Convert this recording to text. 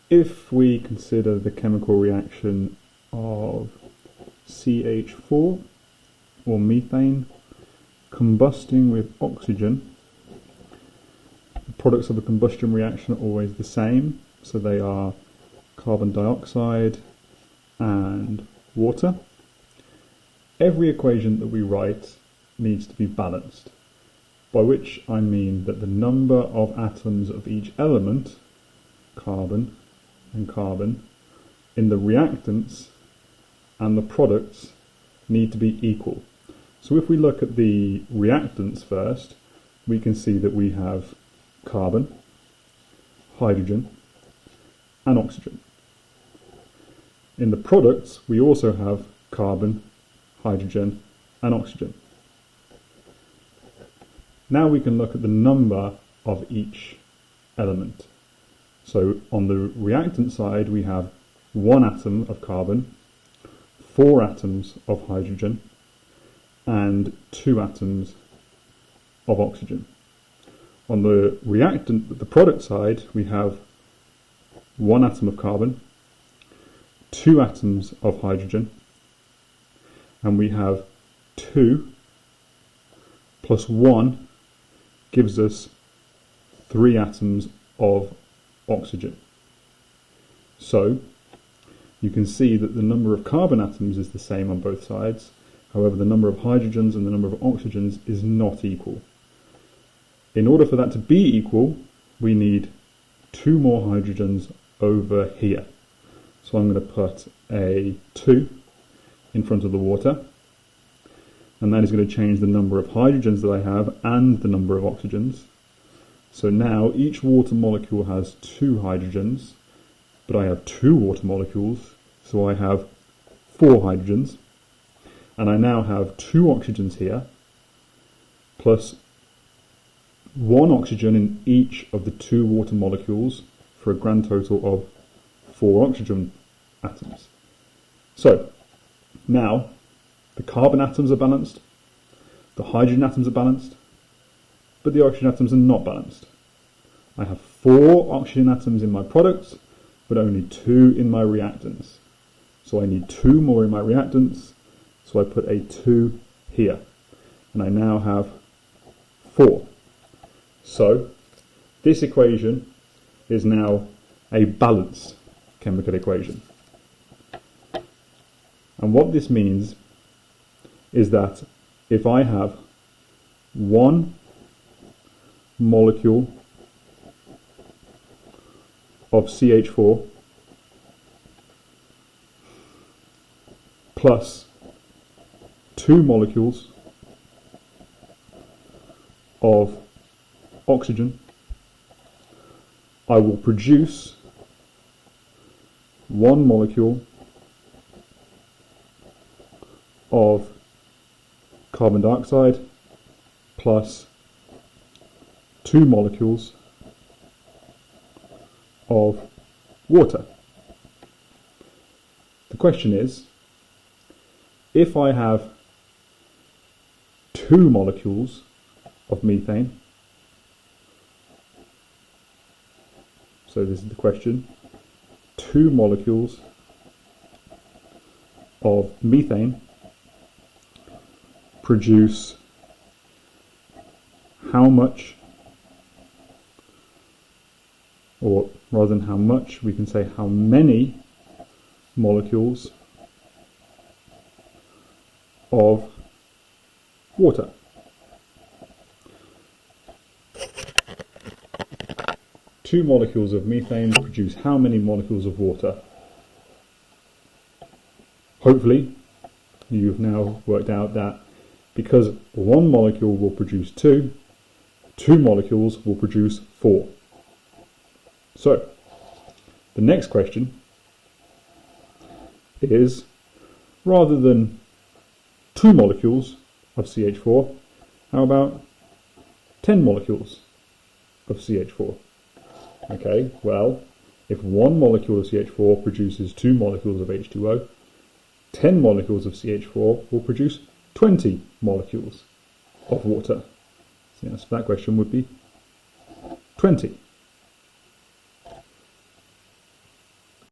if we consider the chemical reaction of CH4 or methane combusting with oxygen, the products of a combustion reaction are always the same, so they are carbon dioxide and water. Every equation that we write needs to be balanced, by which I mean that the number of atoms of each element, carbon and carbon, in the reactants and the products need to be equal. So if we look at the reactants first, we can see that we have carbon, hydrogen and oxygen. In the products, we also have carbon, hydrogen and oxygen. Now we can look at the number of each element. So on the reactant side, we have 1 atom of carbon, 4 atoms of hydrogen and 2 atoms of oxygen. On the reactant, the product side, we have 1 atom of carbon, 2 atoms of hydrogen, and we have 2 plus 1 gives us 3 atoms of oxygen. So you can see that the number of carbon atoms is the same on both sides. However, the number of hydrogens and the number of oxygens is not equal. In order for that to be equal, we need 2 more hydrogens over here. So I'm going to put a 2 in front of the water, and that is going to change the number of hydrogens that I have and the number of oxygens. So now each water molecule has 2 hydrogens, but I have 2 water molecules, so I have 4 hydrogens, and I now have 2 oxygens here, plus 1 oxygen in each of the 2 water molecules, for a grand total of 4 oxygen atoms. So now the carbon atoms are balanced, the hydrogen atoms are balanced, but the oxygen atoms are not balanced. I have 4 oxygen atoms in my products, but only 2 in my reactants. So I need 2 more in my reactants, so I put a 2 here, and I now have 4. So this equation is now a balanced chemical equation. And what this means is that if I have 1 molecule of CH4 plus 2 molecules of oxygen, I will produce 1 molecule of carbon dioxide plus 2 molecules of water. The question is, if I have 2 molecules of methane, so this is the question, 2 molecules of methane produce how much, or rather than how much, we can say how many molecules of water. Two molecules of methane produce how many molecules of water? Hopefully you've now worked out that because 1 molecule will produce 2, 2 molecules will produce 4. So the next question is, rather than 2 molecules of CH4, how about 10 molecules of CH4? Okay, well, if 1 molecule of CH4 produces 2 molecules of H2O, 10 molecules of CH4 will produce 20 molecules of water. So the answer to that question would be 20.